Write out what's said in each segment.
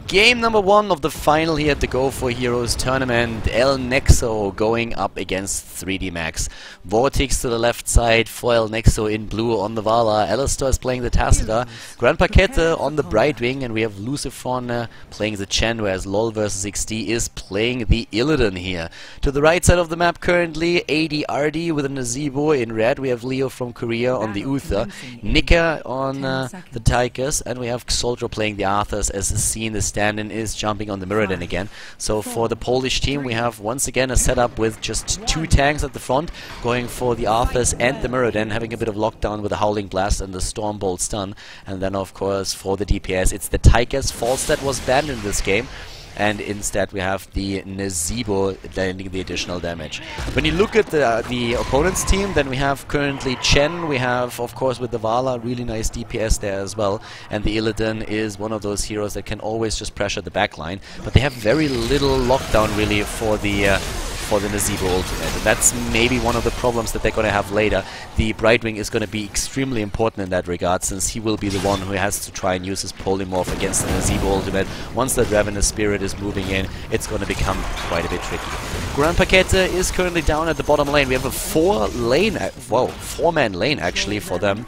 Game number 1 of the final here at the Go4Heroes tournament. El Nexo going up against 3D Max. Vortex to the left side for El Nexo in blue on the Vala. Alistar is playing the Tacita. Grand Paquette on the Brightwing, and we have Lucifron playing the Chen, whereas LOL vs XD is playing the Illidan here. To the right side of the map currently, ADRD with a Nazebo in red. We have Leo from Korea on the Uther. Nika on the Tigers, and we have Khaldor playing the Arthurs as the scene is stand-in is jumping on the Mirrodin again. So for the Polish team, we have once again a setup with just 2 tanks at the front, going for the Arthurs and the Mirrodin, having a bit of lockdown with the Howling Blast and the Stormbolt stun. And then of course for the DPS, it's the Tigers. Falstad was banned in this game, and instead we have the Nazebo landing the additional damage. When you look at the opponent's team, then we have currently Chen, we have of course with the Vala really nice DPS there as well, and the Illidan is one of those heroes that can always just pressure the backline, but they have very little lockdown really for the Nazebo ultimate, and that's maybe one of the problems that they're going to have later. The Brightwing is going to be extremely important in that regard, since he will be the one who has to try and use his polymorph against the Nazebo ultimate. Once that Ravenous Spirit is moving in, it's going to become quite a bit tricky. Grand Paquette is currently down at the bottom lane. We have a 4-man lane actually for them.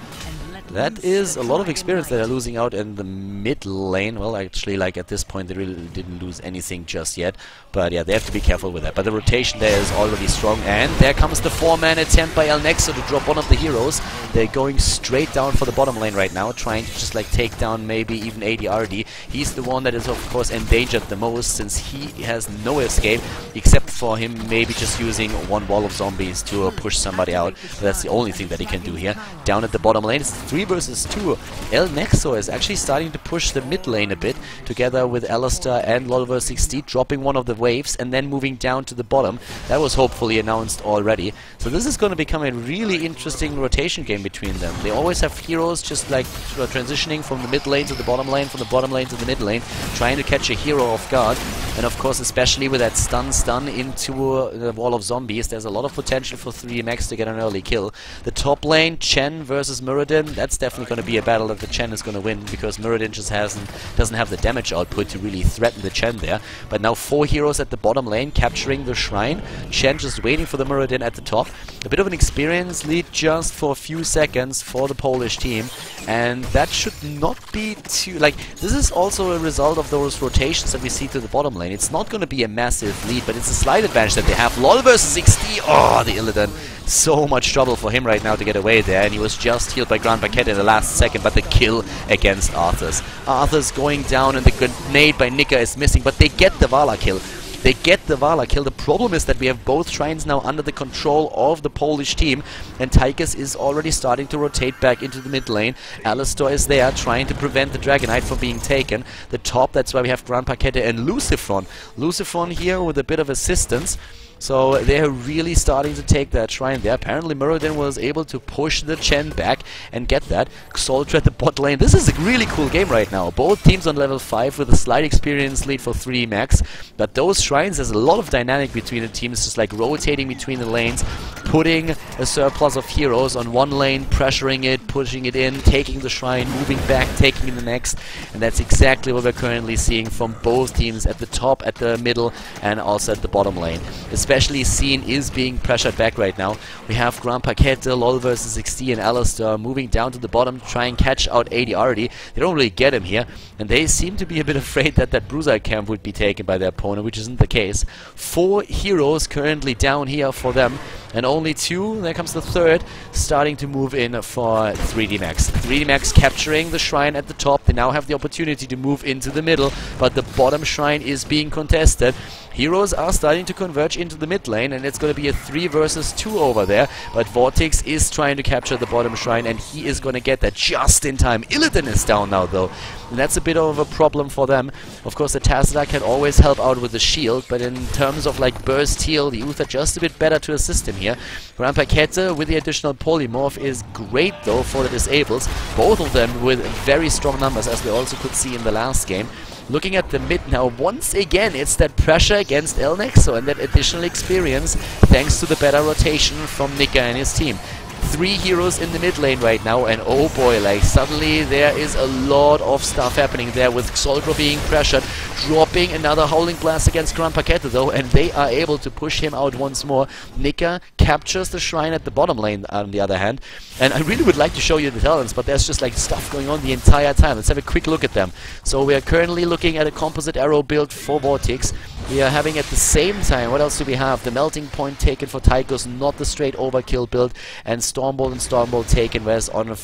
That is a lot of experience that they're losing out in the mid lane. Well, actually, like at this point, they really didn't lose anything just yet. But yeah, they have to be careful with that. But the rotation there is already strong. And there comes the 4-man attempt by El Nexo to drop one of the heroes. They're going straight down for the bottom lane right now, trying to just like take down maybe even ADRD. He's the one that is of course endangered the most, since he has no escape, except for him maybe just using one wall of zombies to push somebody out. But that's the only thing that he can do here. Down at the bottom lane, it's 3 versus 2. El Nexo is actually starting to push the mid lane a bit, together with Alistar and LOL vs XD, dropping one of the waves and then moving down to the bottom. That was hopefully announced already. So this is going to become a really interesting rotation game between them. They always have heroes just like transitioning from the mid lane to the bottom lane, from the bottom lane to the mid lane, trying to catch a hero off guard. And of course, especially with that stun into the wall of zombies, there's a lot of potential for 3MX to get an early kill. The top lane, Chen versus Mirrodin, that's definitely going to be a battle that the Chen is going to win, because Mirrodin just doesn't have the damage output to really threaten the Chen there. But now 4 heroes at the bottom lane capturing the shrine. Chen just waiting for the Mirrodin at the top. A bit of an experience lead just for a few seconds for the Polish team, and that should not be too... like, this is also a result of those rotations that we see to the bottom lane. It's not going to be a massive lead, but it's a slight advantage that they have. LOL vs XD, oh, the Illidan. So much trouble for him right now to get away there, and he was just healed by Grand Paquette in the last second, but the kill against Arthurs. Arthurs going down, and the grenade by Nika is missing, but they get the Vala kill. They get the Vala kill. The problem is that we have both shrines now under the control of the Polish team, and Tigers is already starting to rotate back into the mid lane. Alistar is there trying to prevent the Dragonite from being taken. The top, that's why we have Grand Paquette and Lucifron. Lucifron here with a bit of assistance. So they're really starting to take that shrine there. Apparently Mirrodin was able to push the Chen back and get that. Khaldor at the bot lane. This is a really cool game right now. Both teams on level 5 with a slight experience lead for 3MX. But those shrines, there's a lot of dynamic between the teams, just like rotating between the lanes, putting a surplus of heroes on one lane, pressuring it, pushing it in, taking the shrine, moving back, taking the next. And that's exactly what we're currently seeing from both teams at the top, at the middle, and also at the bottom lane. Especially Scene is being pressured back right now. We have Grand Paquette, LOL vs XD, and Alistar moving down to the bottom to try and catch out ADRD. They don't really get him here, and they seem to be a bit afraid that that Bruiser camp would be taken by their opponent, which isn't the case. 4 heroes currently down here for them, and only 2, there comes the third, starting to move in for 3D Max. 3D Max capturing the shrine at the top. They now have the opportunity to move into the middle, but the bottom shrine is being contested. Heroes are starting to converge into the mid lane, and it's going to be a 3 versus 2 over there. But Vortex is trying to capture the bottom shrine, and he is going to get that just in time. Illidan is down now, though, and that's a bit of a problem for them. Of course, the Tacita can always help out with the shield, but in terms of like burst heal, the Uther just a bit better to assist him here. Grand Paquette with the additional polymorph is great, though, for the disables. Both of them with very strong numbers, as we also could see in the last game. Looking at the mid now, once again, it's that pressure against El Nexo and that additional experience thanks to the better rotation from Nika and his team. 3 heroes in the mid lane right now, and oh boy, like suddenly there is a lot of stuff happening there with Khaldor being pressured, dropping another Howling Blast against Grand Paquete though, and they are able to push him out once more. Nika captures the shrine at the bottom lane on the other hand, and I really would like to show you the talents, but there's just like stuff going on the entire time. Let's have a quick look at them. So we are currently looking at a composite arrow build for Vortex. We are having at the same time, what else do we have? The melting point taken for Tychus, not the straight overkill build, and Stormbolt and Stormbolt taken, whereas on the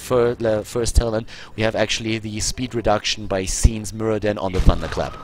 first talent we have actually the speed reduction by Scene's Muradin on the Thunderclap.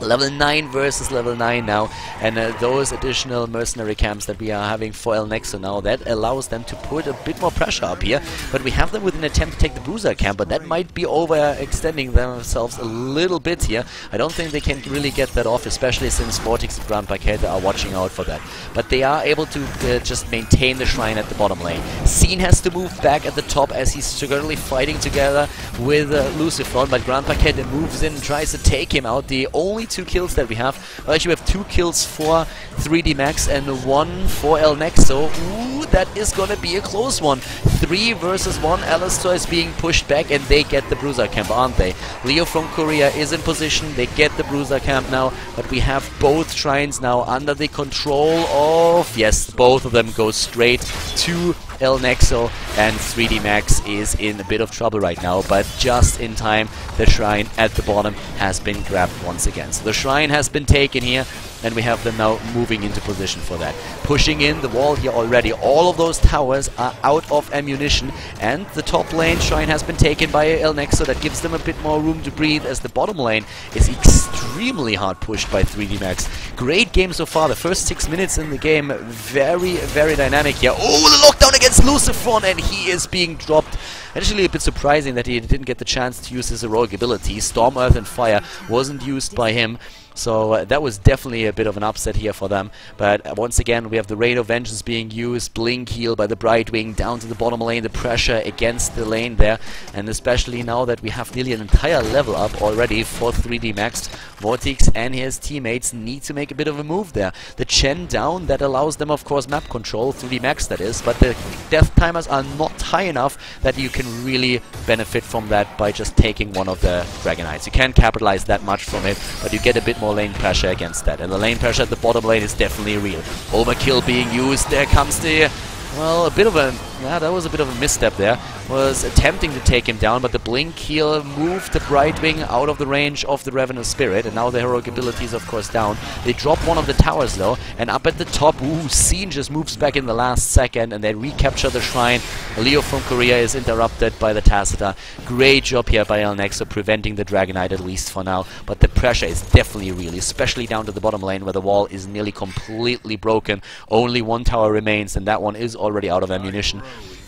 Level 9 versus level 9 now, and those additional mercenary camps that we are having for El Nexo now, that allows them to put a bit more pressure up here, but we have them with an attempt to take the Bruiser camp, but that might be overextending themselves a little bit here. I don't think they can really get that off, especially since Vortex and Grand Paquete are watching out for that. But they are able to just maintain the shrine at the bottom lane. Scene has to move back at the top as he's currently fighting together with Lucifron, but Grand Paquete moves in and tries to take him out. The only 2 kills that we have, well, actually we have 2 kills for 3D Max and 1 for El Nexo. Ooh, that is gonna be a close one. 3 versus 1. Alistar is being pushed back and they get the Bruiser camp, aren't they? Leo from Korea is in position, they get the Bruiser camp now, but we have both shrines now under the control of, yes, both of them go straight to El Nexo, and 3D Max is in a bit of trouble right now, but just in time the shrine at the bottom has been grabbed once again. So the shrine has been taken here, and we have them now moving into position for that. Pushing in the wall here already. All of those towers are out of ammunition, and the top lane shrine has been taken by El Nexo. That gives them a bit more room to breathe, as the bottom lane is extremely hard pushed by 3D Max. Great game so far. The first 6 minutes in the game, very, very dynamic here. Oh, the lockdown against Lucifron, and he is being dropped. Actually a bit surprising that he didn't get the chance to use his heroic ability. Storm, Earth and Fire wasn't used by him. So that was definitely a bit of an upset here for them. But once again, we have the Rain of Vengeance being used, Blink Heal by the Brightwing down to the bottom lane, the pressure against the lane there. And especially now that we have nearly an entire level up already for 3D Max, Vortex and his teammates need to make a bit of a move there. The Chen down, that allows them of course map control, 3D Max that is, but the death timers are not high enough that you can really benefit from that by just taking one of the Dragonites. You can't capitalize that much from it, but you get a bit more lane pressure against that, and the lane pressure at the bottom lane is definitely real. Overkill being used, there comes the, well, a bit of a, yeah, that was a bit of a misstep there. Was attempting to take him down, but the Blink Heal moved the Brightwing out of the range of the Ravenous Spirit, and now the heroic ability is of course down. They drop one of the towers though, and up at the top, ooh, Scene just moves back in the last second, and they recapture the shrine. Leo from Korea is interrupted by the Tacita. Great job here by El Nexo, preventing the Dragonite at least for now, but the pressure is definitely real, especially down to the bottom lane where the wall is nearly completely broken. Only 1 tower remains, and that one is already out of ammunition.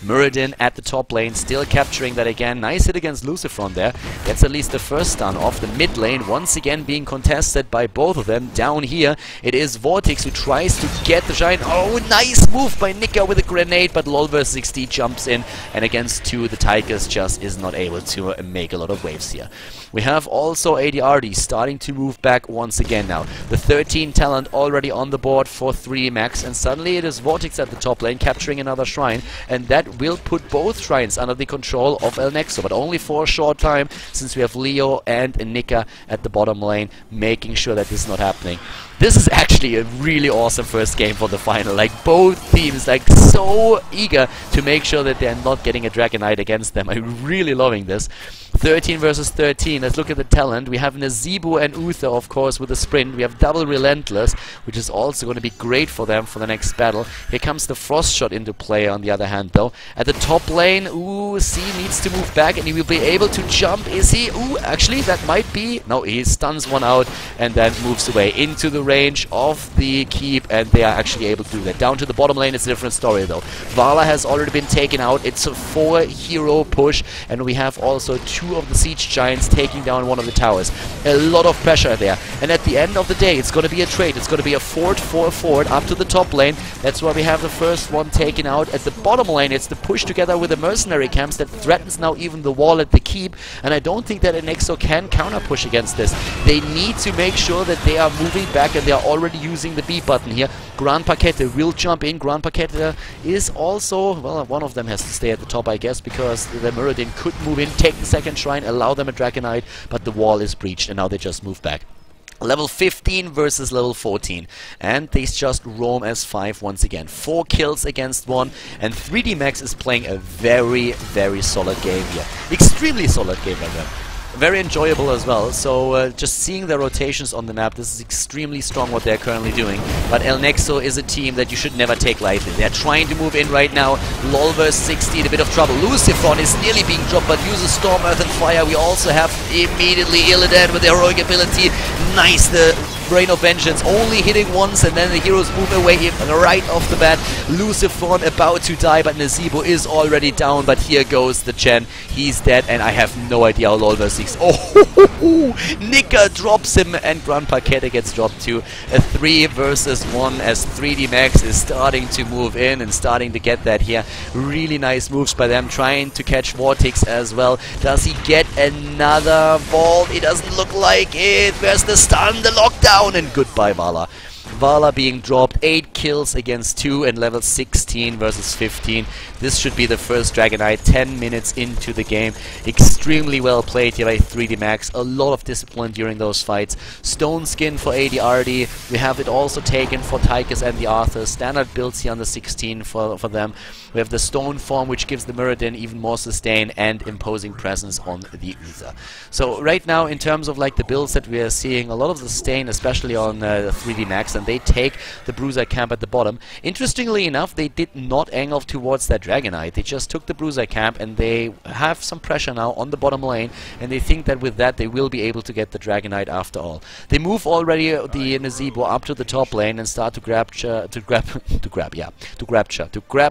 Muradin at the top lane, still capturing that again. Nice hit against Lucifron there. Gets at least the first stun off. The mid lane once again being contested by both of them. Down here, it is Vortex who tries to get the giant. Oh, nice move by Nika with a grenade, but Lolver60 jumps in, and against 2, the Tychus just is not able to make a lot of waves here. We have also ADRD starting to move back once again now. The 13 talent already on the board for 3 Max, and suddenly it is Vortex at the top lane capturing another shrine, and that will put both shrines under the control of El Nexo, but only for a short time, since we have Leo and Nika at the bottom lane making sure that this is not happening. This is actually a really awesome first game for the final. Like, both teams like so eager to make sure that they're not getting a Dragonite against them. I'm really loving this. 13 versus 13. Let's look at the talent. We have Nazeebo and Uther, of course, with a sprint. We have double Relentless, which is also going to be great for them for the next battle. Here comes the Frost Shot into play on the other hand, though. At the top lane, ooh, C needs to move back, and he will be able to jump. Is he? Ooh, actually, that might be. No, he stuns one out and then moves away into the range of the keep, and they are actually able to do that. Down to the bottom lane, it's a different story, though. Vala has already been taken out. It's a 4-hero push, and we have also 2 of the siege giants taking down one of the towers. A lot of pressure there, and at the end of the day, it's going to be a trade. It's going to be a fort for a fort up to the top lane. That's why we have the first one taken out. At the bottom lane, it's to push together with the mercenary camps that threatens now even the wall at the keep, and I don't think that a Nexo can counter push against this. They need to make sure that they are moving back, and they are already using the B button here. Grand Paquette will jump in. Grand Paquette is also, well, one of them has to stay at the top, I guess, because the Muradin could move in, take the second shrine, allow them a Dragonite, but the wall is breached, and now they just move back. Level 15 versus level 14, and they just roam as 5 once again. 4 kills against 1, and 3D Max is playing a very, very solid game here. Extremely solid game by them. Very enjoyable as well, so just seeing the rotations on the map, this is extremely strong what they're currently doing. But El Nexo is a team that you should never take lightly. They're trying to move in right now. LOL vs 60 in a bit of trouble. Lucifron is nearly being dropped, but uses Storm, Earth and Fire. We also have immediately Illidan with the heroic ability. Nice, the Brain of Vengeance only hitting once, and then the heroes move away right off the bat. Lucifron about to die, but Nazebo is already down, but here goes the Chen. He's dead, and I have no idea how LOL vs 6. Oh, Nika drops him, and Grand Paquette gets dropped too. A 3 versus 1 as 3D Max is starting to move in and starting to get that here. Really nice moves by them, trying to catch Vortex as well. Does he get another vault? It doesn't look like it. Where's the stun, the lockdown? And goodbye, Vala. Vala being dropped, 8 kills against 2 and level 16 versus 15. This should be the first Dragonite 10 minutes into the game. Extremely well played here by 3D Max. A lot of discipline during those fights. Stone Skin for ADRD. We have it also taken for Tychus and the Arthur. Standard builds here on the 16 for them. We have the Stone Form, which gives the Muradin even more sustain and imposing presence on the Ether. So right now, in terms of like the builds that we are seeing, a lot of the sustain, especially on 3D Max, and they take the Bruiser camp at the bottom. Interestingly enough, they did not angle towards that Dragonite. They just took the Bruiser camp, and they have some pressure now on the bottom lane, and they think that with that they will be able to get the Dragonite after all. They move already the Nazebo up to the top lane and start to grab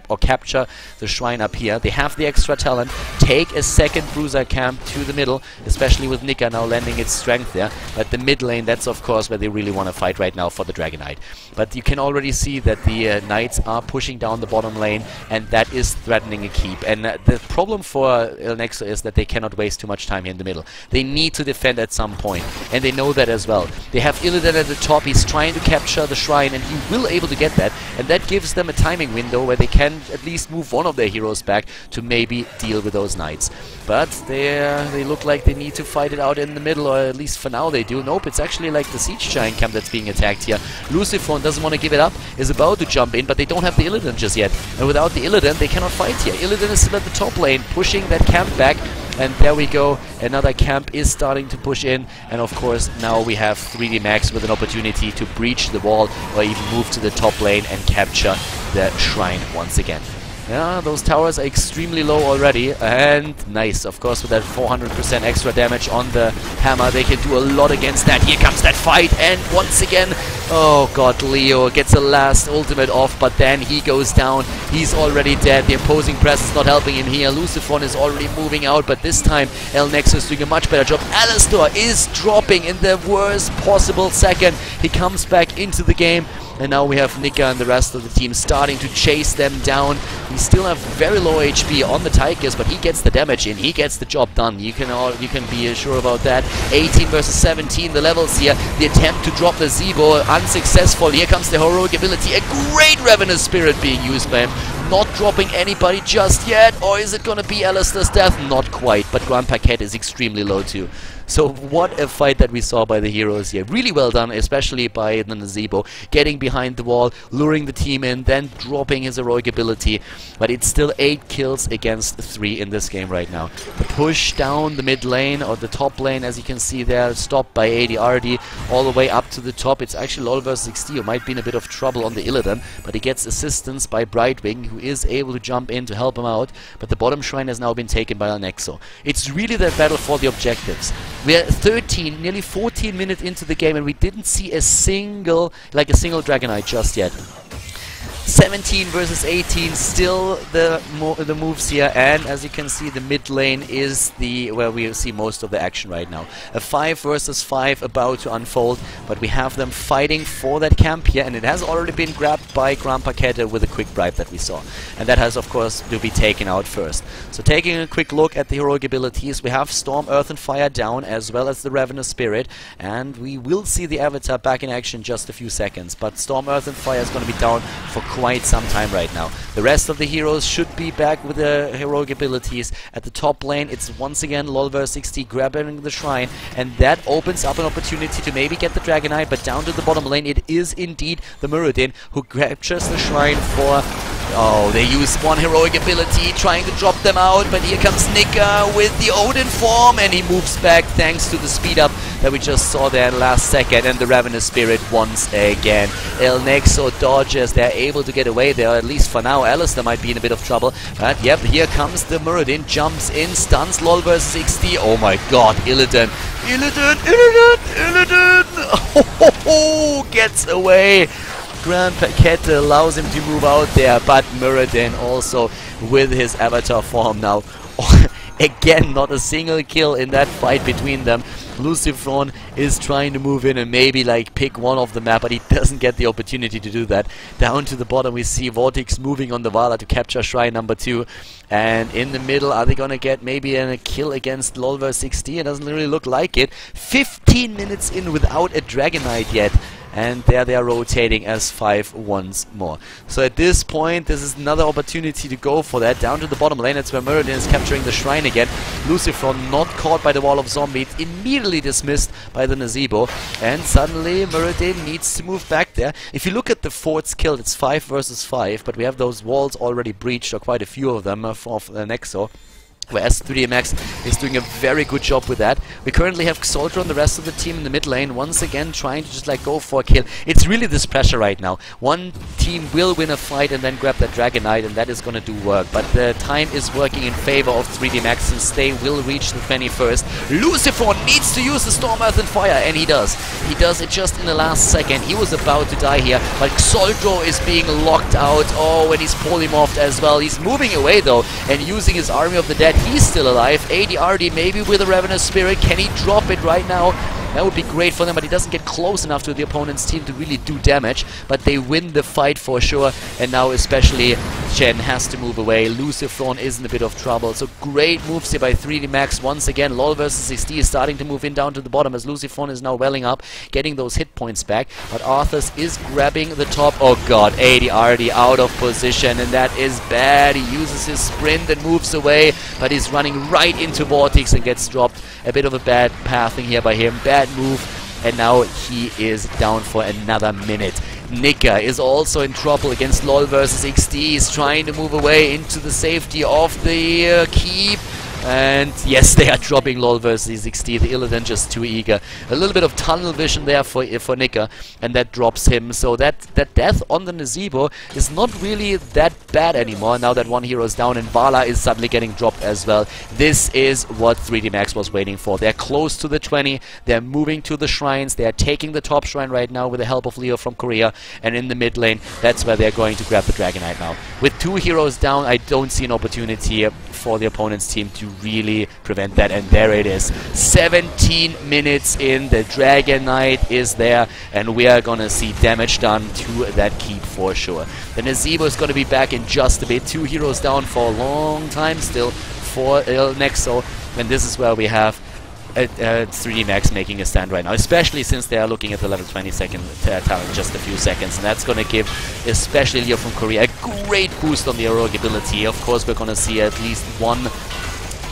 or capture the shrine up here. They have the extra talent. Take a second Bruiser camp to the middle, especially with Nika now lending its strength there. But the mid lane, that's of course where they really want to fight right now for the Dragonite. But you can already see that the Knights are pushing down the bottom lane, and that is threatening a keep. And the problem for El Nexo is that they cannot waste too much time here in the middle. They need to defend at some point, and they know that as well. They have Illidan at the top. He's trying to capture the shrine, and he will able to get that, and that gives them a timing window where they can at least move one of their heroes back to maybe deal with those Knights. But they look like they need to fight it out in the middle, or at least for now they do. Nope, it's actually like the Siege Giant camp that's being attacked here. Lucifron doesn't want to give it up, is about to jump in, but they don't have the Illidan just yet. And without the Illidan, they cannot fight here. Illidan is still at the top lane, pushing that camp back. And there we go, another camp is starting to push in, and of course now we have 3D Max with an opportunity to breach the wall or even move to the top lane and capture the shrine once again. Yeah, those towers are extremely low already, and nice, of course, with that 400% extra damage on the hammer, they can do a lot against that. Here comes that fight, and once again, oh god, Leo gets a last ultimate off, but then he goes down. He's already dead. The imposing press is not helping him here. Lucifron is already moving out, but this time El Nexo is doing a much better job. Alistar is dropping in the worst possible second. He comes back into the game. And now we have Nika and the rest of the team starting to chase them down. We still have very low HP on the Tychus, but he gets the damage in. He gets the job done. You can be sure about that. 18 versus 17, the levels here. The attempt to drop the Zebo, unsuccessful. Here comes the heroic ability. A great Ravenous Spirit being used by him. Not dropping anybody just yet. Or is it going to be Alistar's death? Not quite, but Grand Paquette is extremely low too. So what a fight that we saw by the heroes here. Really well done, especially by the Nazebo. Getting behind the wall, luring the team in, then dropping his heroic ability. But it's still 8 kills against 3 in this game right now. The push down the mid lane, or the top lane, as you can see there, stopped by ADRD all the way up to the top. It's actually LOL vs 60, who might be in a bit of trouble on the Illidan, but he gets assistance by Brightwing, who is able to jump in to help him out. But the bottom shrine has now been taken by Nexo. It's really that battle for the objectives. We're 13, nearly 14 minutes into the game, and we didn't see a single Dragonite just yet. 17 versus 18, still the moves here, and as you can see, the mid lane is where we see most of the action right now. A 5 versus 5 about to unfold, but we have them fighting for that camp here, and it has already been grabbed by Grand Paquette with a quick bribe that we saw. And that has, of course, to be taken out first. So taking a quick look at the heroic abilities, we have Storm, Earth and Fire down, as well as the Ravenous Spirit, and we will see the Avatar back in action in just a few seconds. But Storm, Earth and Fire is going to be down for quite some time right now. The rest of the heroes should be back with the heroic abilities. At the top lane, it's once again Lolver60 grabbing the shrine, and that opens up an opportunity to maybe get the Dragonite, but down to the bottom lane, it is indeed the Muradin who captures the shrine for... Oh, they use one heroic ability, trying to drop them out, but here comes Nika with the Odin form, and he moves back thanks to the speed up that we just saw there in the last second, and the Ravenous Spirit once again. El Nexo dodges, they're able to get away there, at least for now. Alistair might be in a bit of trouble, but yep, here comes the Muradin, jumps in, stuns Lolver60. Oh my god, Illidan! Oh, gets away! Grand Paquette allows him to move out there, but Muradin also with his avatar form now. Again, not a single kill in that fight between them. Lucifron is trying to move in and maybe like pick one off the map, but he doesn't get the opportunity to do that. Down to the bottom we see Vortex moving on the Vala to capture Shrine number 2. And in the middle, are they gonna get maybe a kill against Lolver60? It doesn't really look like it. 15 minutes in without a Dragonite yet. And there they are rotating as 5 once more. So at this point, this is another opportunity to go for that. Down to the bottom lane, that's where Muradin is capturing the shrine again. Lucifron not caught by the wall of zombies, immediately dismissed by the Nazebo. And suddenly Muradin needs to move back there. If you look at the forts killed, it's 5 versus 5, but we have those walls already breached, or quite a few of them, of Nexo. Whereas 3DMX is doing a very good job with that. We currently have Khaldor and the rest of the team in the mid lane, once again trying to just like go for a kill. It's really this pressure right now. One team will win a fight and then grab that Dragonite, and that is going to do work. But the time is working in favor of 3DMX since they will reach the 21st. Lucifron needs to use the Storm, Earth and Fire, and he does. He does it just in the last second. He was about to die here, but Khaldor is being locked out. Oh, and he's polymorphed as well. He's moving away though, and using his Army of the Dead. He's still alive. ADRD maybe with a Ravenous Spirit. Can he drop it right now? That would be great for them, but he doesn't get close enough to the opponent's team to really do damage. But they win the fight for sure. And now especially Chen has to move away. Lucifron is in a bit of trouble. So great moves here by 3DMX. Once again, LOL versus XD is starting to move in down to the bottom as Lucifron is now welling up, getting those hit points back. But Arthas is grabbing the top. Oh god, ADRD out of position, and that is bad. He uses his sprint and moves away, but he's running right into Vortex and gets dropped. A bit of a bad pathing here by him. Bad move, and now he is down for another minute. Nika is also in trouble against LOL versus XD. He's trying to move away into the safety of the keep. And yes, they are dropping LOL versus XD. The Illidan just too eager. A little bit of tunnel vision there for Nika, and that drops him. So that death on the Nazebo is not really that bad anymore now that one hero is down, and Vala is suddenly getting dropped as well. This is what 3DMX was waiting for. They're close to the 20. They're moving to the shrines. They are taking the top shrine right now with the help of Leo from Korea. And in the mid lane, that's where they're going to grab the Dragonite now. With 2 heroes down, I don't see an opportunity for the opponent's team to really prevent that, and there it is. 17 minutes in, the Dragonite is there, and we are gonna see damage done to that keep for sure. The Nazebo is gonna be back in just a bit. 2 heroes down for a long time still for Nexo, and this is where we have 3DMX making a stand right now, especially since they are looking at the level 22nd talent in just a few seconds, and that's going to give especially Leo from Korea a great boost on the heroic ability. Of course, we're going to see at least 1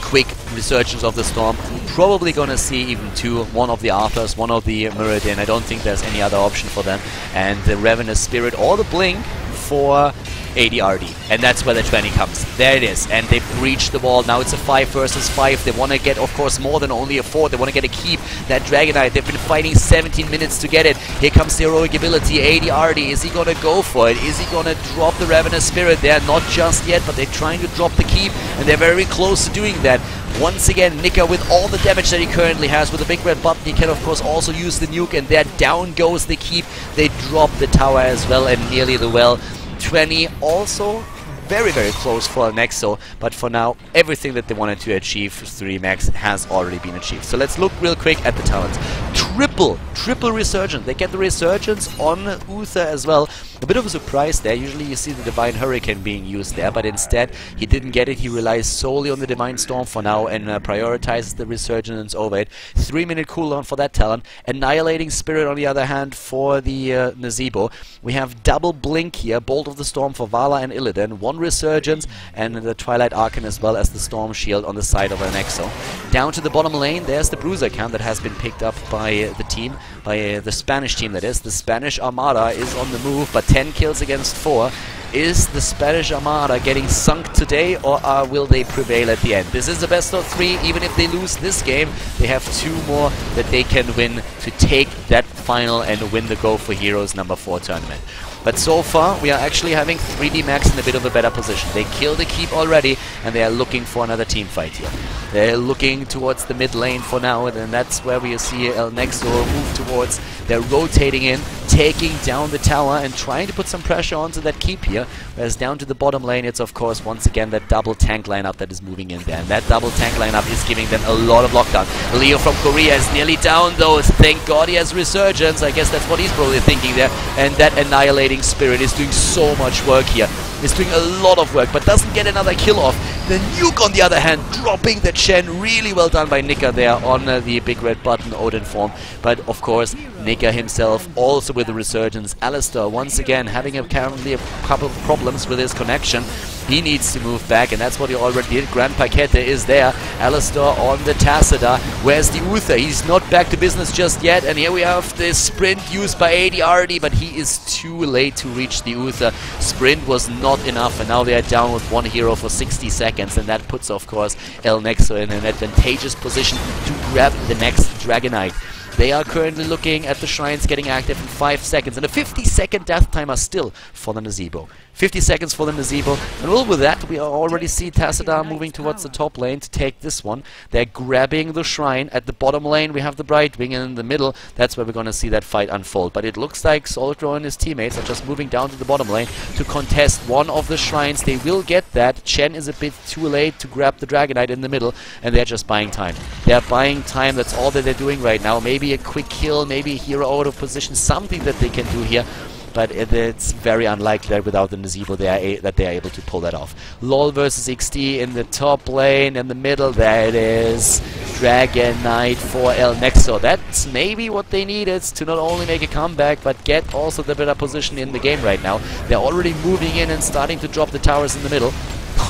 quick resurgence of the Storm, probably going to see even 2, one of the Arthas, one of the Muradin. I don't think there's any other option for them, and the Ravenous Spirit or the Blink for ADRD, and that's where the 20 comes. There it is, and they breach the wall. Now it's a 5 versus 5. They want to get, of course, more than only a 4. They want to get a keep. That Dragonite, they've been fighting 17 minutes to get it. Here comes the heroic ability. ADRD, is he going to go for it? Is he going to drop the Ravenous Spirit there? Not just yet, but they're trying to drop the keep, and they're very close to doing that. Once again, Nika with all the damage that he currently has with the big red button, he can of course also use the nuke, and there down goes the keep. They drop the tower as well, and nearly the well. 20 also very, very close for Nexo, but for now, everything that they wanted to achieve for 3DMX has already been achieved. So let's look real quick at the talents. Triple Resurgence. They get the Resurgence on Uther as well. A bit of a surprise there. Usually you see the Divine Hurricane being used there, but instead he didn't get it. He relies solely on the Divine Storm for now and prioritizes the Resurgence over it. 3-minute cooldown for that talent. Annihilating Spirit on the other hand for the Nazeebo. We have double Blink here, Bolt of the Storm for Vala and Illidan, 1 Resurgence, and the Twilight Archon as well as the Storm Shield on the side of Nexo. Down to the bottom lane, there's the Bruiser Camp that has been picked up by the team, by the Spanish team that is. The Spanish Armada is on the move, but 10 kills against 4. Is the Spanish Armada getting sunk today, or will they prevail at the end? This is the best of 3. Even if they lose this game, they have 2 more that they can win to take that final and win the Go4Heroes number 4 tournament. But so far, we are actually having 3D Max in a bit of a better position. They killed the keep already, and they are looking for another team fight here. They're looking towards the mid lane for now, and then that's where we see Nexo move towards. They're rotating in, taking down the tower, and trying to put some pressure onto that keep here. Whereas down to the bottom lane, it's of course once again that double tank lineup that is moving in there. And that double tank lineup is giving them a lot of lockdown. Leo from Korea is nearly down though. Thank God he has Resurgence. I guess that's what he's probably thinking there. And that Annihilating Spirit is doing so much work here. Is doing a lot of work, but doesn't get another kill off. The Nuke, on the other hand, dropping the Chen. Really well done by Nika there on the big red button Odin form. But of course, Nika himself also with the Resurgence. Alistar once again having apparently a couple of problems with his connection. He needs to move back, and that's what he already did. Grand Paquete is there. Alistar on the Tassadar. Where's the Uther? He's not back to business just yet, and here we have the sprint used by AD already, but he is too late to reach the Uther. Sprint was not enough, and now they are down with 1 hero for 60 seconds, and that puts, of course, Nexo in an advantageous position to grab the next Dragonite. They are currently looking at the shrines getting active in 5 seconds, and a 50-second death timer still for the Nazeebo. 50 seconds for the Nazeebo, and well, with that we already see Tassadar moving towards the top lane to take this one. They're grabbing the shrine. At the bottom lane we have the Brightwing, and in the middle that's where we're going to see that fight unfold. But it looks like Soltro and his teammates are just moving down to the bottom lane to contest one of the shrines. They will get that. Chen is a bit too late to grab the Dragonite in the middle, and they're just buying time. They're buying time, that's all that they're doing right now. Maybe a quick kill, maybe a hero out of position, something that they can do here. But it's very unlikely that without the Nazeebo they are able to pull that off. LOL versus XD in the top lane, in the middle, there it is. Dragon Knight for Nexo. That's maybe what they needed to not only make a comeback, but get also the better position in the game right now. They're already moving in and starting to drop the towers in the middle.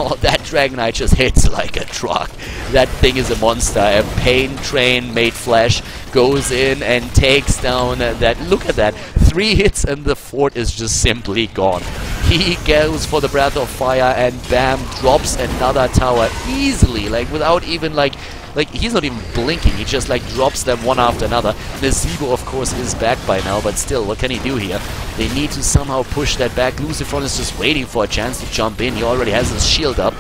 Oh, that Dragon Knight just hits like a truck. That thing is a monster. A pain train made flesh goes in and takes down that. Look at that. 3 hits and the fort is just simply gone. He goes for the Breath of Fire and bam, drops another tower easily, like without even like he's not even blinking, he just like drops them one after another. Nazeebo of course is back by now, but still, what can he do here? They need to somehow push that back. Lucifron is just waiting for a chance to jump in. He already has his shield up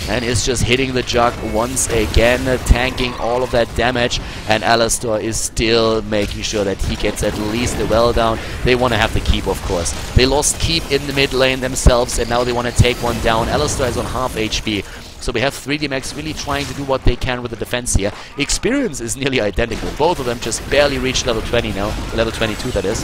and is just hitting the jug once again, tanking all of that damage, and Alistar is still making sure that he gets at least the well down. They want to have the keep, of course. They lost keep in the mid lane themselves, and now they want to take one down. Alistar is on half HP. So we have 3D Max really trying to do what they can with the defense here. Experience is nearly identical. Both of them just barely reached level 20 now. Level 22, that is.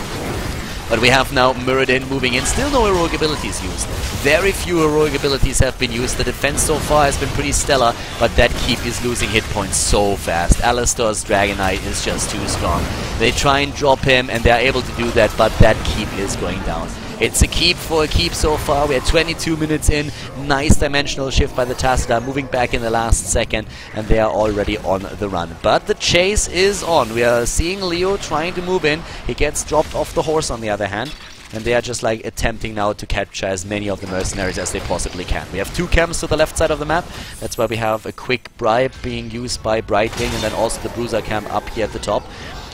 But we have now Muradin moving in. Still no heroic abilities used. Very few heroic abilities have been used. The defense so far has been pretty stellar, but that keep is losing hit points so fast. Alistar's Dragonite is just too strong. They try and drop him, and they're able to do that, but that keep is going down. It's a keep for a keep so far. We're 22 minutes in. Nice dimensional shift by the Tassadar, moving back in the last second, and they are already on the run. But the chase is on. We are seeing Leo trying to move in. He gets dropped off the horse on the other hand, and they are just like attempting now to capture as many of the mercenaries as they possibly can. We have 2 camps to the left side of the map. That's why we have a quick bribe being used by Brightwing, and then also the Bruiser camp up here at the top.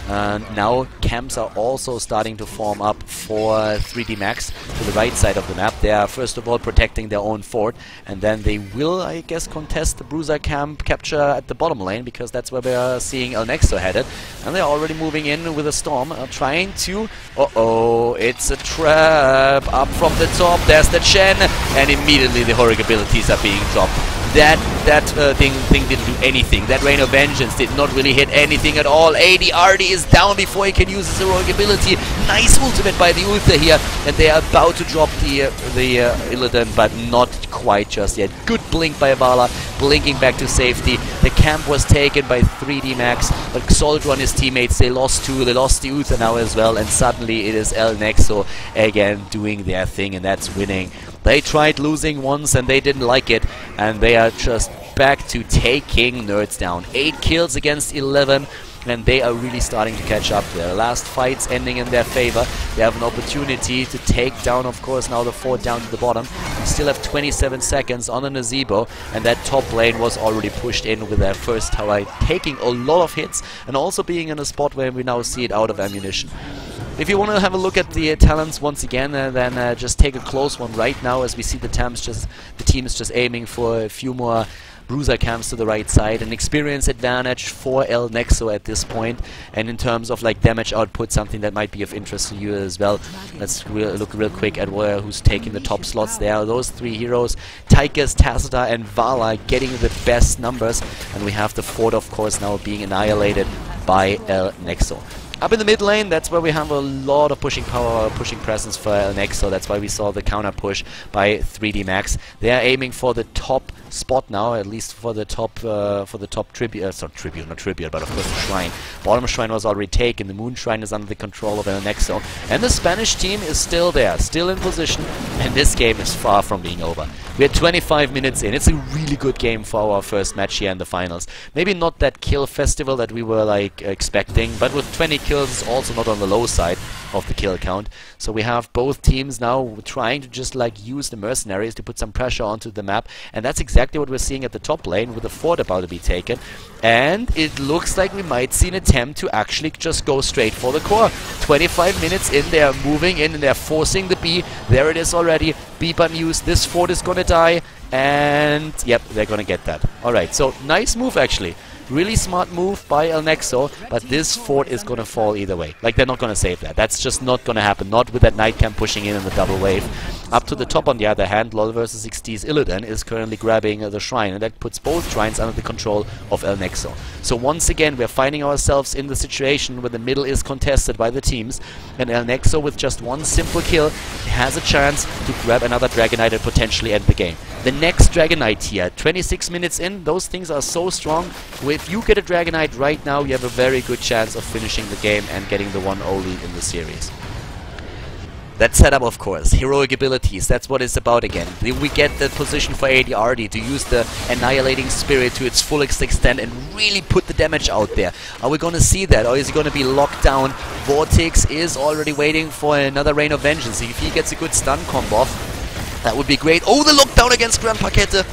Now camps are also starting to form up for 3D Max to the right side of the map. They are first of all protecting their own fort, and then they will, I guess, contest the Bruiser camp capture at the bottom lane, because that's where we are seeing Nexo headed. And they're already moving in with a storm, trying to... Uh-oh, it's a trap! Up from the top, there's the Chen, and immediately the heroic abilities are being dropped. That that thing didn't do anything. That Rain of Vengeance did not really hit anything at all. AD is down before he can use his heroic ability. Nice ultimate by the Uther here, and they are about to drop the Illidan, but not quite just yet. Good blink by Vala, blinking back to safety. The camp was taken by 3D Max, but Khaldor and his teammates, they lost two, they lost the Uther now as well, and suddenly it is El Nexo again doing their thing, and that's winning. They tried losing once and they didn't like it, and they are just back to taking Nerds down. 8 kills against 11, and they are really starting to catch up. Their last fight's ending in their favor. They have an opportunity to take down, of course, now the fort down to the bottom. We still have 27 seconds on the Nazebo, and that top lane was already pushed in with their first tower, taking a lot of hits and also being in a spot where we now see it out of ammunition. If you want to have a look at the talents once again, then just take a close one right now, as we see the team is just aiming for a few more bruiser camps to the right side. An experience advantage for El Nexo at this point, and in terms of like damage output, something that might be of interest to you as well. Let's look real quick at who's taking the top slots there. Those 3 heroes, Tychus, Tacita and Vala, getting the best numbers, and we have the fort, of course, now being annihilated by El Nexo. Up in the mid lane, that's where we have a lot of pushing power, pushing presence for El Nexo. That's why we saw the counter push by 3D Max. They are aiming for the top spot now, at least for the top tribute, not tribute, but of course the shrine. Bottom shrine was already taken. The moon shrine is under the control of El Nexo, and the Spanish team is still there, still in position, and this game is far from being over. We're 25 minutes in. It's a really good game for our first match here in the finals. Maybe not that kill festival that we were like expecting, but with 20 kills, it's also not on the low side of the kill count. So we have both teams now trying to just like use the mercenaries to put some pressure onto the map, and that's exactly what we're seeing at the top lane with the fort about to be taken. And it looks like we might see an attempt to actually just go straight for the core. 25 minutes in, they're moving in and they're forcing the B. There it is already. B button used. This fort is gonna die, and yep, they're gonna get that. Alright, so nice move actually. Really smart move by El Nexo, but this fort is gonna fall either way. Like, they're not gonna save that. That's just not gonna happen. Not with that Night Camp pushing in the double wave. Up to the top, on the other hand, LoL vs 60's Illidan is currently grabbing the shrine, and that puts both shrines under the control of El Nexo. So once again, we're finding ourselves in the situation where the middle is contested by the teams, and El Nexo, with just one simple kill, has a chance to grab another Dragon Knight and potentially end the game. The next Dragon Knight here, 26 minutes in, those things are so strong. If you get a Dragon Knight right now, you have a very good chance of finishing the game and getting the 1-0 lead in the series. That setup, of course, heroic abilities, that's what it's about again. We get the position for AD to use the Annihilating Spirit to its fullest extent and really put the damage out there. Are we going to see that, or is he going to be locked down? Vortex is already waiting for another Rain of Vengeance. If he gets a good stun combo off, that would be great. Oh, the lockdown against Grand Paquette!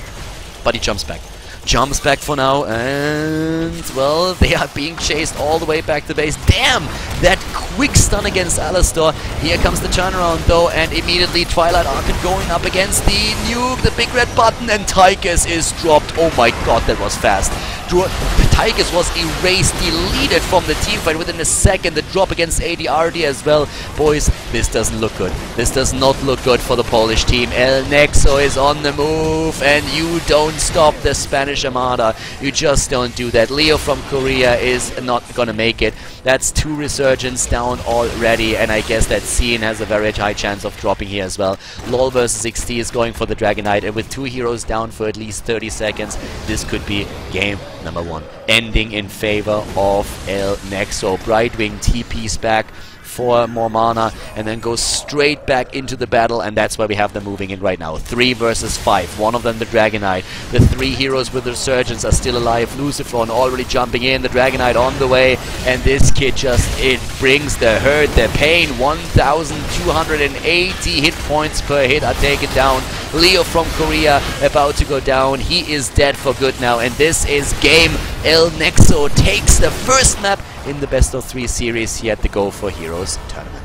But he jumps back. Jumps back for now, and well, they are being chased all the way back to base. Damn! That quick stun against Alistar. Here comes the turnaround though, and immediately Twilight Archon going up against the nuke, the big red button, and Tychus is dropped. Oh my god, that was fast. Tychus was erased, deleted from the teamfight within a second. The drop against AD as well. Boys, this doesn't look good. This does not look good for the Polish team. El Nexo is on the move, and you don't stop the Spanish Armada. You just don't do that. Leo from Korea is not gonna make it. That's 2 Resurgence down already, and I guess that Scene has a very high chance of dropping here as well. LoL vs XT is going for the Dragon Knight, and with 2 heroes down for at least 30 seconds, this could be game number 1. Ending in favor of El Nexo. Brightwing TP's back for more mana and then goes straight back into the battle, and that's where we have them moving in right now. 3 versus 5. One of them the Dragon Knight. The 3 heroes with the Resurgence are still alive. Lucifron already jumping in. The Dragon Knight on the way, and this kid it brings the hurt, the pain. 1,280 hit points per hit are taken down. Leo from Korea about to go down. He is dead for good now, and this is game. El Nexo takes the first map in the best of 3 series here at the Go4Heroes tournament.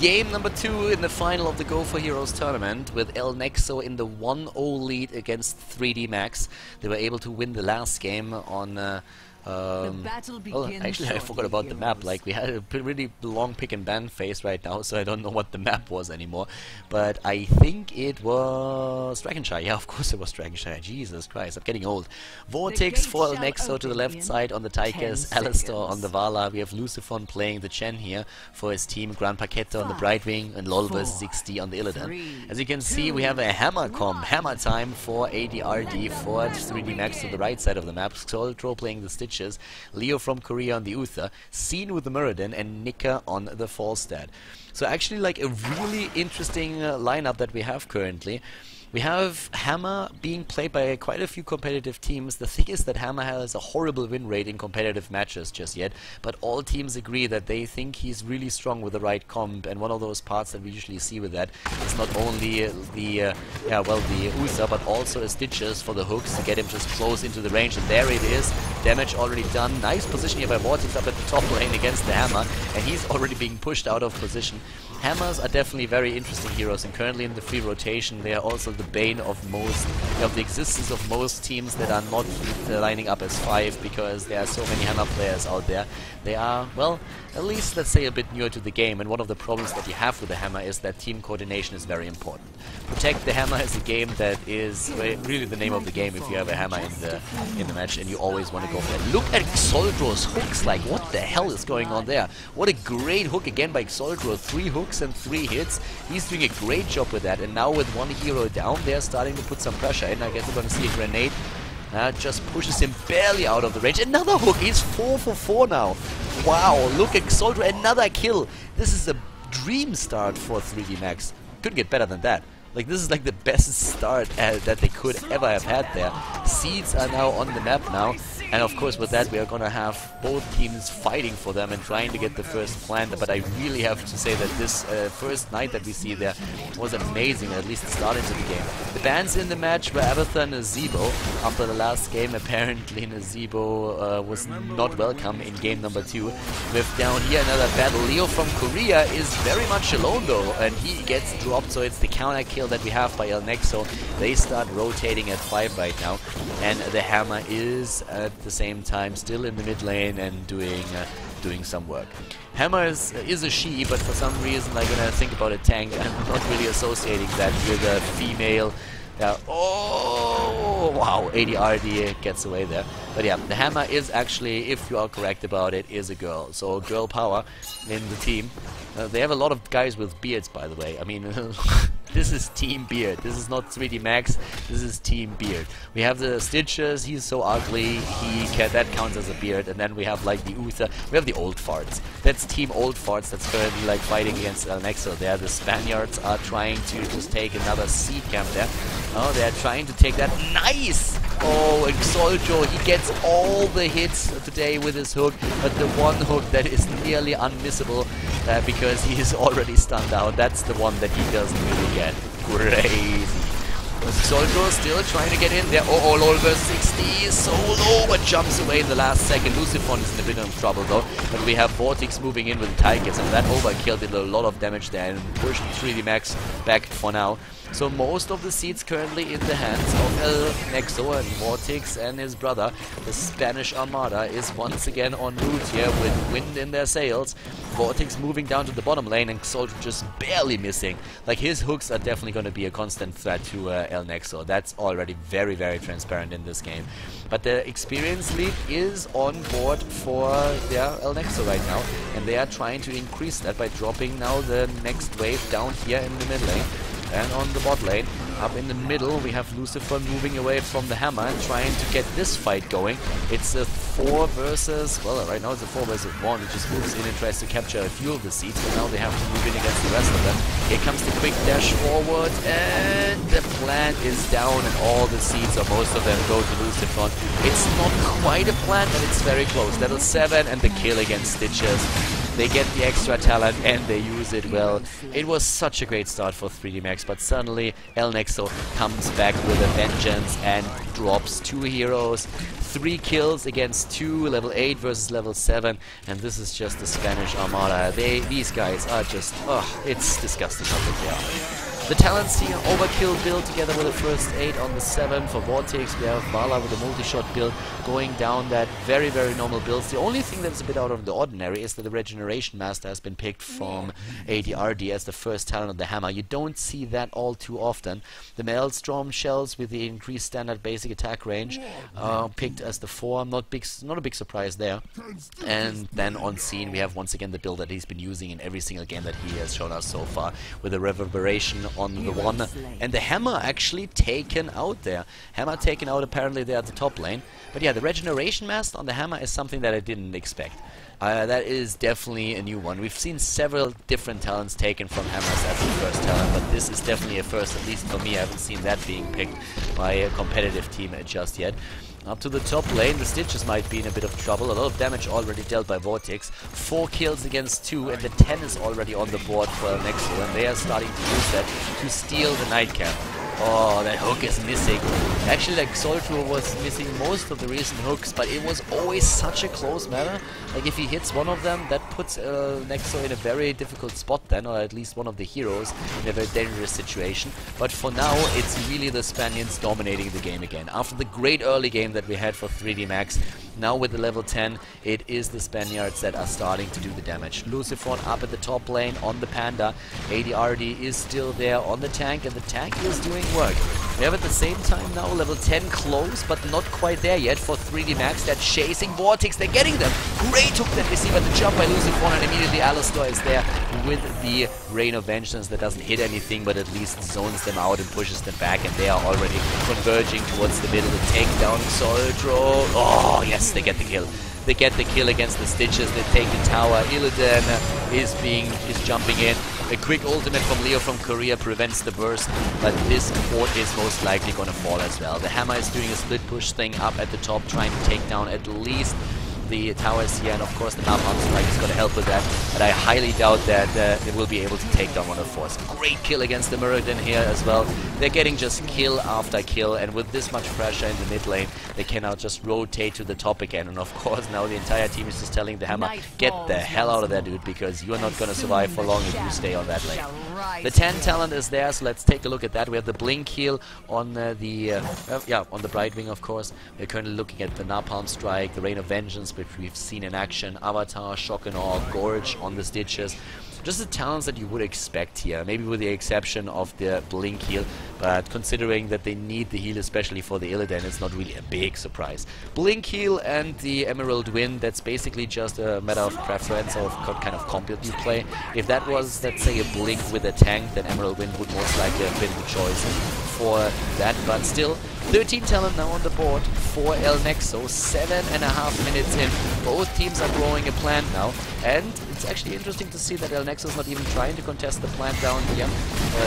Game number 2 in the final of the Go4Heroes tournament, with Nexo in the 1-0 lead against 3D Max. They were able to win the last game on well, actually I forgot about the map. Like, we had a really long pick and ban phase right now, so I don't know what the map was anymore. But I think it was Dragonshire. Yeah, of course it was Dragonshire. Jesus Christ, I'm getting old. Vortex for Nexo to the left side on the Tigers, Alistar on the Vala. We have Luciphon playing the Chen here for his team, Gran Paqueta on the Brightwing, and LOL vs 60 on the Illidan. As you can see, we have a hammer comp, hammer time for ADRD for 3D Max to the right side of the map. Khaldor playing the Stitches, Leo from Korea on the Uther, Scene with the Muradin, and Nika on the Falstad. So actually, like, a really interesting lineup that we have currently. We have Hammer being played by quite a few competitive teams. The thing is that Hammer has a horrible win rate in competitive matches just yet, but all teams agree that they think he's really strong with the right comp, and one of those parts that we usually see with that is not only the Uther, but also a Stitches for the hooks to get him just close into the range, and there it is. Damage already done. Nice position here by Vortex up at the top lane against the Hammer, and he's already being pushed out of position. Hammers are definitely very interesting heroes, and currently in the free rotation they are also the bane of the existence of most teams that are not lining up as 5, because there are so many Hammer players out there. They are, well, at least let's say a bit newer to the game, and one of the problems that you have with the Hammer is that team coordination is very important. Protect the Hammer is a game that is really the name of the game if you have a Hammer in the match, and you always want to go for it. Look at Khaldor's hooks, like, what the hell is going on there? What a great hook again by Khaldor, 3 hooks and 3 hits. He's doing a great job with that, and now with one hero down, they're starting to put some pressure in. I guess we're going to see a grenade. Just pushes him barely out of the range. Another hook. He's 4 for 4 now. Wow, look at Khaldor, another kill. This is a dream start for 3D Max. Couldn't get better than that. Like, this is like the best start that they could ever have had there. Seeds are now on the map now, and of course with that we are gonna have both teams fighting for them and trying to get the first plant. But I really have to say that this first night that we see there was amazing, at least the start into the game. The bans in the match were Abathur and Nazebo. After the last game, apparently Nazebo was not welcome in game number 2. With down here another battle. Leo from Korea is very much alone though, and he gets dropped, so it's the counter kill that we have by Nexo. They start rotating at 5 right now, and the Hammer is at the same time still in the mid lane and doing some work. Hammer is a she, but for some reason, like, when I think about a tank, I'm not really associating that with a female. Oh, wow, ADRD gets away there. But yeah, the Hammer is actually, if you are correct about it, is a girl. So girl power in the team. They have a lot of guys with beards, by the way. I mean, this is Team Beard. This is not 3D Max. This is Team Beard. We have the Stitches. He's so ugly. That counts as a beard. And then we have like the Uther. We have the Old Farts. That's Team Old Farts. That's currently like fighting against Nexo there. The Spaniards are trying to just take another seed camp there. Oh, they're trying to take that. Nice! Oh, and Khaldor, he gets all the hits today with his hook, but the one hook that is nearly unmissable because he is already stunned out, that's the one that he doesn't really get. Crazy. Khaldor still trying to get in there. Oh, LOL vs 60 is so low, but jumps away in the last second. Luciphon is in a bit of trouble though, but we have Vortex moving in with the Tigers, and that overkill did a lot of damage there and pushed 3D Max back for now. So most of the seeds currently in the hands of Nexo, and Vortex and his brother. The Spanish Armada is once again en route here with wind in their sails. Vortex moving down to the bottom lane, and Khaldor just barely missing. Like, his hooks are definitely going to be a constant threat to Nexo. That's already very, very transparent in this game. But the experience lead is on board for Nexo right now, and they are trying to increase that by dropping now the next wave down here in the mid lane. And on the bot lane, up in the middle, we have Lucifer moving away from the Hammer and trying to get this fight going. It's a 4 versus, well, right now it's a 4 versus 1. It just moves in and tries to capture a few of the seeds, but now they have to move in against the rest of them. Here comes the quick dash forward, and the plant is down, and all the seeds, or most of them, go to Lucifer. It's not quite a plant, but it's very close. Level 7, and the kill against Stitches. They get the extra talent and they use it well. It was such a great start for 3D Max, but suddenly Nexo comes back with a vengeance and drops 2 heroes, 3 kills against 2, level 8 versus level 7, and this is just the Spanish Armada. These guys are just, it's disgusting how good they are. The talents here, overkill build together with the first 8 on the 7 for Vortex. We have Vala with a multi-shot build going down that very, very normal builds. The only thing that is a bit out of the ordinary is that the Regeneration Master has been picked from ADRD as the first talent of the Hammer. You don't see that all too often. The Maelstrom shells with the increased standard basic attack range picked as the 4. Not a big surprise there. And then on scene we have once again the build that he's been using in every single game that he has shown us so far, with the Reverberation on the 1, and the Hammer actually taken out there. Hammer taken out apparently there at the top lane. But yeah, the Regeneration Master on the Hammer is something that I didn't expect. That is definitely a new one. We've seen several different talents taken from Hammers as the first talent, but this is definitely a first, at least for me. I haven't seen that being picked by a competitive team just yet. Up to the top lane, the Stitches might be in a bit of trouble. A lot of damage already dealt by Vortex. 4 kills against 2, and the 10 is already on the board for Nexo, and they are starting to use that to steal the Nightcap. Oh, that hook is missing. Actually, like, Khaldor was missing most of the recent hooks, but it was always such a close matter. Like, if he hits one of them, that puts Nexo in a very difficult spot then, or at least one of the heroes in a very dangerous situation. But for now, it's really the Spaniards dominating the game again. After the great early game that we had for 3D Max, now with the level 10, it is the Spaniards that are starting to do the damage. Lucifer up at the top lane on the Panda. ADRD is still there on the tank, and the tank is doing work. We have at the same time now level 10 close, but not quite there yet for 3D Max. They're chasing Vortex, they're getting them. Great hook that we see, but the jump by Lucifer, and immediately Alistar is there with the Rain of Vengeance that doesn't hit anything, but at least zones them out and pushes them back, and they are already converging towards the middle to take down Khaldor. Oh, yes, they get the kill. They get the kill against the Stitches. They take the tower. Illidan is jumping in. A quick ultimate from Leo from Korea prevents the burst, but this fort is most likely going to fall as well. The Hammer is doing a split push thing up at the top, trying to take down at least the towers here, and of course the Napalm Strike is going to help with that, but I highly doubt that they will be able to take down one of the forts. Great kill against the Muradin here as well. They're getting just kill after kill, and with this much pressure in the mid lane, they can now just rotate to the top again, and of course now the entire team is just telling the Hammer, get the hell out of there, dude, because you're not going to survive for long if you stay on that lane. The 10 talent is there, so let's take a look at that. We have the Blink heal on on the Brightwing, of course. We're currently looking at the Napalm Strike, the Rain of Vengeance, which we've seen in action, Avatar, Shock and Awe, Gorge on the Stitches. Just the talents that you would expect here, maybe with the exception of the Blink heal, but considering that they need the heal especially for the Illidan, it's not really a big surprise. Blink heal and the Emerald Wind, that's basically just a matter of preference or kind of comp you play. If that was, let's say, a Blink with a tank, then Emerald Wind would most likely have been the choice for that, but still, 13 talent now on the board for El Nexo, 7.5 minutes in. Both teams are growing a plant now, and it's actually interesting to see that El Nexo is not even trying to contest the plant down here.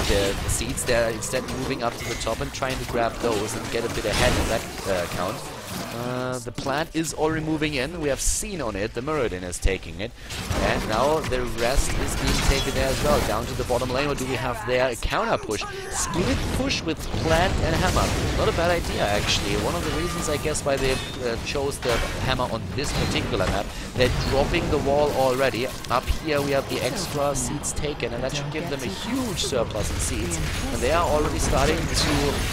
The seeds, they're instead moving up to the top and trying to grab those and get a bit ahead in that count. The plant is already moving in. We have seen on it, the Muradin is taking it. And now the rest is being taken there as well. Down to the bottom lane. What do we have there? A counter push. Split push with plant and hammer. Not a bad idea, actually. One of the reasons, I guess, why they chose the hammer on this particular map. They're dropping the wall already. Up here we have the extra seeds taken, and that should give them a huge surplus in seeds. And they are already starting to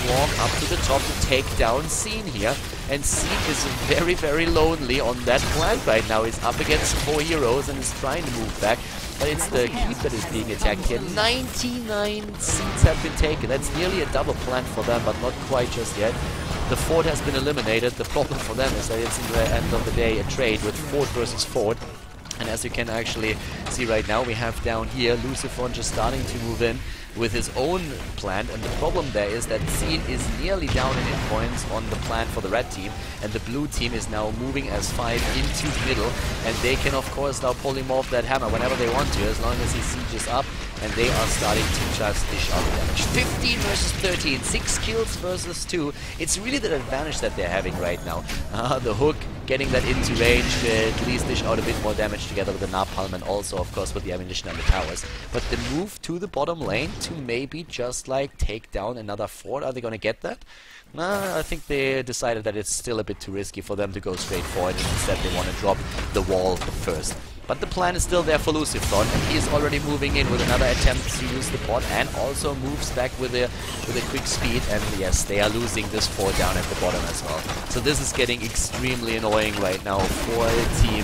walk up to the top to take down Scene here. And Scene is very, very lonely on that plant right now. He's up against 4 heroes and is trying to move back. But it's the keep that is being attacked here. 99 seeds have been taken. That's nearly a double plant for them, but not quite just yet. The fort has been eliminated. The problem for them is that it's in the end of the day a trade with fort versus fort. And as you can actually see right now, we have down here Lucifer just starting to move in with his own plant, and the problem there is that Scene is nearly down in hit points on the plant for the red team, and the blue team is now moving as 5 into the middle, and they can of course now polymorph that hammer whenever they want to, as long as he sieges up, and they are starting to just dish out damage. 15 versus 13, 6 kills versus 2. It's really the advantage that they're having right now. The hook getting that into range will at least dish out a bit more damage together with the Napalm and also, of course, with the ammunition and the towers. But the move to the bottom lane to maybe just like take down another fort, are they going to get that? Nah, I think they decided that it's still a bit too risky for them to go straight forward, and instead they want to drop the wall first. But the plan is still there for Lucifron, and he is already moving in with another attempt to use the pot, and also moves back with a quick speed. And yes, they are losing this fort down at the bottom as well. So this is getting extremely annoying right now for Team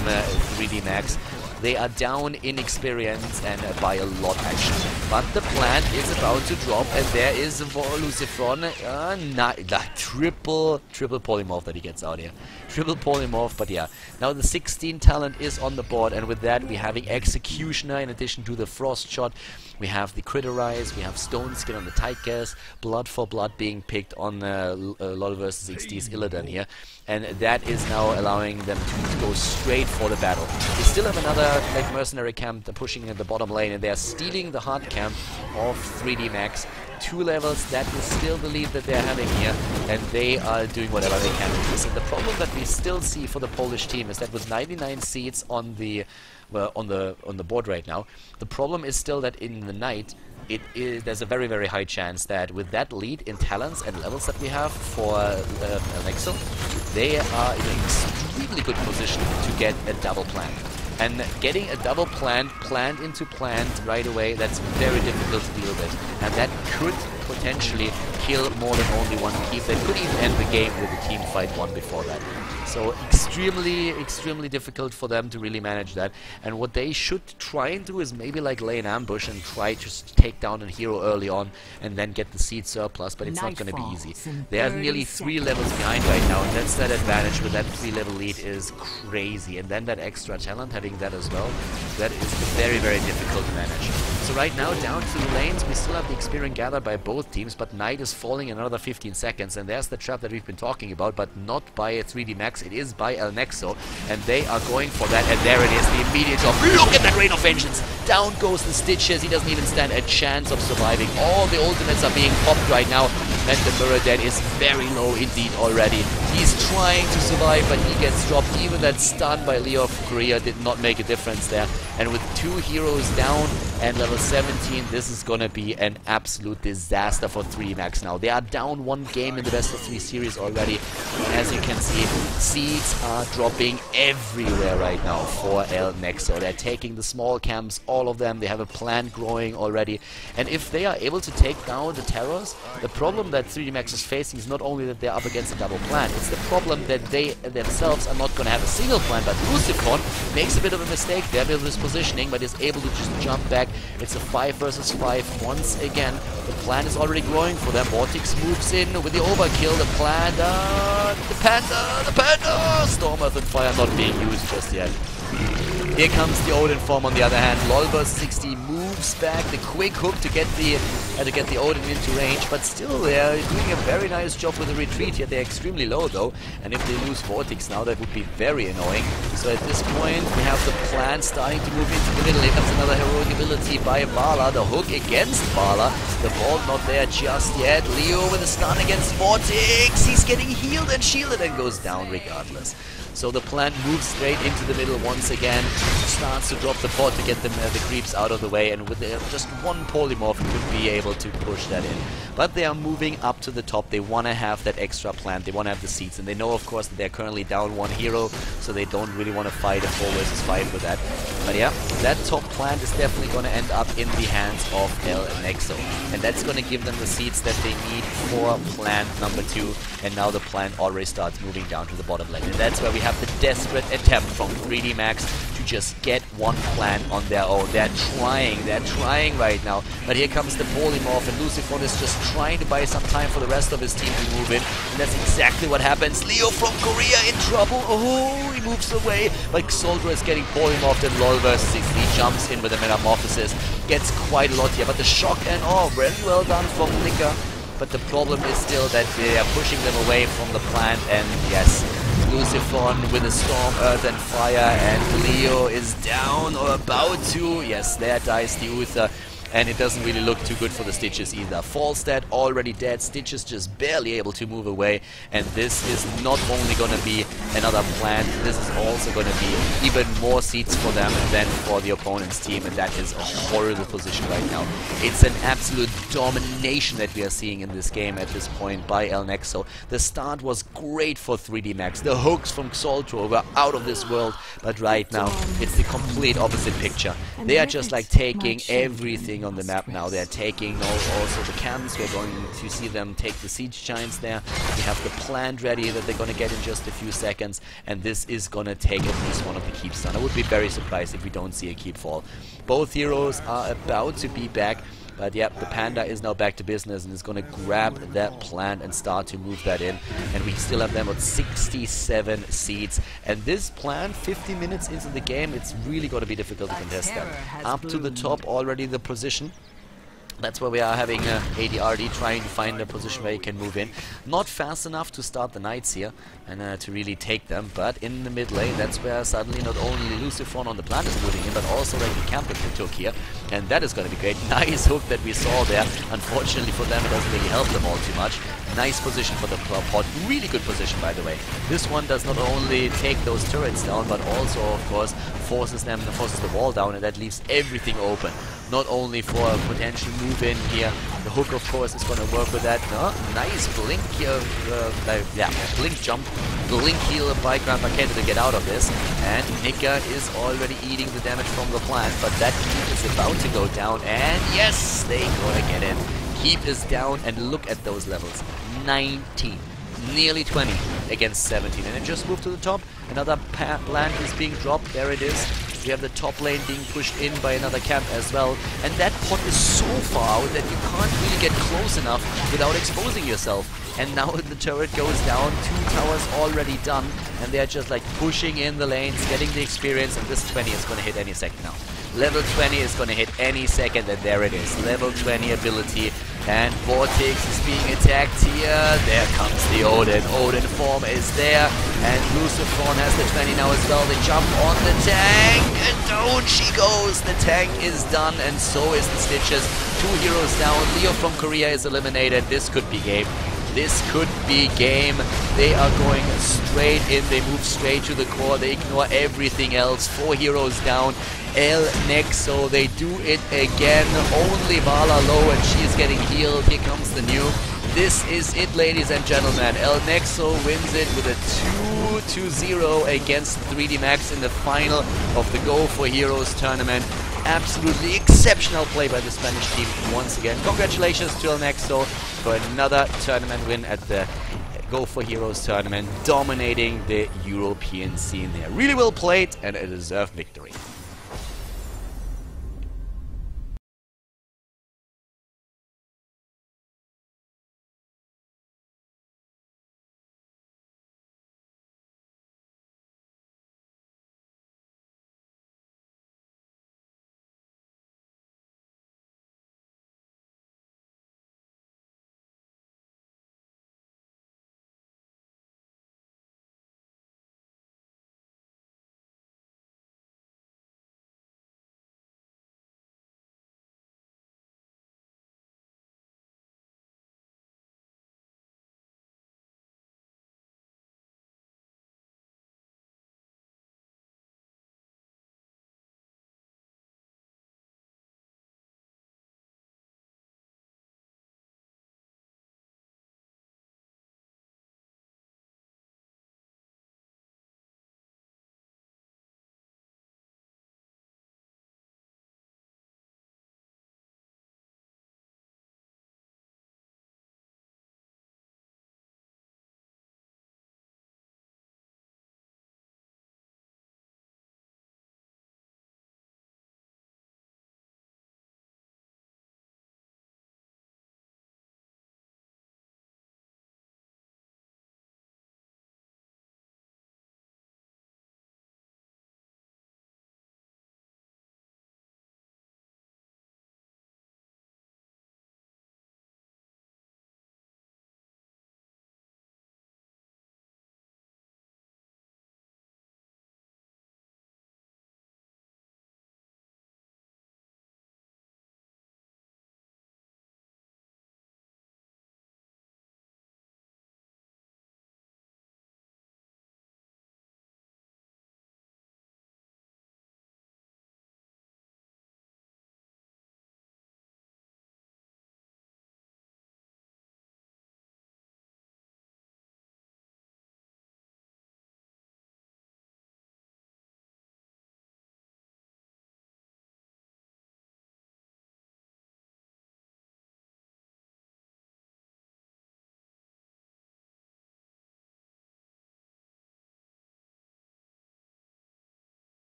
3D Max. They are down in experience and by a lot actually. But the plant is about to drop, and there is Lucifron. Triple polymorph that he gets out here. Triple polymorph, but yeah. Now the 16 talent is on the board, and with that we're having Executioner in addition to the Frost Shot. We have the Criterize, we have Stone Skin on the Tight Gas, Blood for Blood being picked on LoL vs XD's Illidan here. And that is now allowing them to go straight for the battle. We still have another like mercenary camp pushing in the bottom lane, and they are stealing the hard camp of 3D Max. 2 levels, that is still the lead that they're having here, and they are doing whatever they can with this. And the problem that we still see for the Polish team is that with 99 seats on the on the board right now, the problem is still that in the night there's a very high chance that with that lead in talents and levels that we have for Nexo, they are in an extremely good position to get a double plant. And getting a double plant into plant right away, that's very difficult to deal with. And that could potentially kill more than only one keep. That could even end the game with a team fight one before that. So extremely difficult for them to really manage that. And what they should try and do is maybe like lay an ambush and try to take down a hero early on and then get the seed surplus, but it's not going to be easy. They are nearly 3 levels behind right now, and that's that advantage with that 3-level lead is crazy. And then that extra talent, having that as well, that is very difficult to manage. So right now, down to the lanes, we still have the experience gathered by both teams, but Knight is falling in another 15 seconds, and there's the trap that we've been talking about, but not by a 3D Max, it is by El Nexo, and they are going for that, and there it is, the immediate drop. Look at that Rain of Vengeance! Down goes the Stitches, he doesn't even stand a chance of surviving. All the ultimates are being popped right now, and the Mirror Dead is very low indeed already. He's trying to survive, but he gets dropped. Even that stun by Leo of Korea did not make a difference there. And with 2 heroes down and level 17, this is gonna be an absolute disaster for 3D Max now. They are down 1 game in the best of 3 series already. And as you can see, seeds are dropping everywhere right now for El Nexo. They're taking the small camps, all of them. They have a plant growing already. And if they are able to take down the terrors, the problem that 3D Max is facing is not only that they're up against a double plant, it's the problem that they themselves are not going to have a single plant, but Lucifron makes a bit of a mistake there with his positioning, but is able to just jump back. It's a 5 versus 5 once again. The plant is already growing for them. Vortex moves in with the overkill. The plant, the panda, Storm Earth and Fire not being used just yet. Here comes the Odin form on the other hand. LoL vs 60 moves back the quick hook to get the Odin into range, but still they're doing a very nice job with the retreat here. They're extremely low though, and if they lose Vortex now, that would be very annoying. So at this point, we have the plant starting to move into the middle. Here comes another heroic ability by Vala. The hook against Vala. The vault not there just yet. Leo with a stun against Vortex. He's getting healed and shielded and goes down regardless. So the plant moves straight into the middle once again, starts to drop the pot to get the creeps out of the way, and with just 1 polymorph could be able to push that in. But they are moving up to the top. They want to have that extra plant, they want to have the seeds, and they know of course that they're currently down 1 hero, so they don't really want to fight a 4 versus 5 with that. But yeah, that top plant is definitely going to end up in the hands of El Nexo, and that's going to give them the seeds that they need for plant number 2, and now the plant already starts moving down to the bottom lane, and that's where we have the desperate attempt from 3D Max to just get 1 plant on their own. They're trying right now, but here comes the polymorph, and Lucifron is just trying to buy some time for the rest of his team to move in, and that's exactly what happens. Leo from Korea in trouble. Oh, he moves away, but Khaldor is getting polymorphed, and LoL vs 60 jumps in with a metamorphosis, gets quite a lot here, but the shock and very well done from Nika. But the problem is still that they are pushing them away from the plant, and yes, Lucifron with a Storm, Earth and Fire, and Leo is down or about to. Yes, there dies the Uther. and it doesn't really look too good for the Stitches either. Falstad already dead, Stitches just barely able to move away, and this is not only going to be another plant, this is also going to be even more seats for them than for the opponent's team, and that is a horrible position right now. It's an absolute domination that we are seeing in this game at this point by El Nexo. The start was great for 3D Max. The hooks from Khaldor were out of this world, but right now it's the complete opposite picture. They are just like taking everything on the map now. They're taking also the camps. We're going to see them take the siege giants there. We have the plant ready that they're going to get in just a few seconds, and this is going to take at least one of the keeps done. I would be very surprised if we don't see a keep fall. Both heroes are about to be back, but yeah, the Panda is now back to business and is going to grab that plant and start to move that in. And we still have them at 67 seeds. And this plant, 50 minutes into the game, it's really going to be difficult to contest that. Up to the top already the position. That's where we are having ADRD trying to find a position where he can move in. Not fast enough to start the Knights here and to really take them, but in the mid lane, that's where suddenly not only Lucifron on the plant is moving in, but also like the camp that we took here. And that is going to be great. Nice hook that we saw there. Unfortunately for them, it doesn't really help them all too much. Nice position for the pod. Really good position, by the way. This one does not only take those turrets down, but also, of course, forces the wall down, and that leaves everything open. Not only for a potential move in here, the hook of course is going to work with that. Nice blink here, blink jump, blink heal by Grand Paquette to get out of this. And Nika is already eating the damage from the plant, but that keep is about to go down, and yes, they gonna get in. Keep is down, and look at those levels, 19. Nearly 20 against 17, and it just moved to the top. Another plant is being dropped. There it is. We have the top lane being pushed in by another camp as well, and that pot is so far out that you can't really get close enough without exposing yourself. And now the turret goes down, 2 towers already done, and they're just like pushing in the lanes, getting the experience, and this 20 is going to hit any second now. Level 20 is going to hit any second, and there it is. Level 20 ability, and Vortex is being attacked here. There comes the Odin. Odin form is there, and Lucifron has the 20 now as well. They jump on the tank, and down she goes. The tank is done, and so is the Stitches. 2 heroes down. Leo from Korea is eliminated. This could be game. This could be game. They are going straight in. They move straight to the core. They ignore everything else. 4 heroes down. El Nexo, they do it again. Only Vala low, and she is getting healed. Here comes the nuke. This is it, ladies and gentlemen. El Nexo wins it with a 2-0 against 3D Max in the final of the Go4Heroes tournament. Absolutely exceptional play by the Spanish team once again. Congratulations to El Nexo for another tournament win at the Go4Heroes tournament, dominating the European scene there. Really well played and a deserved victory.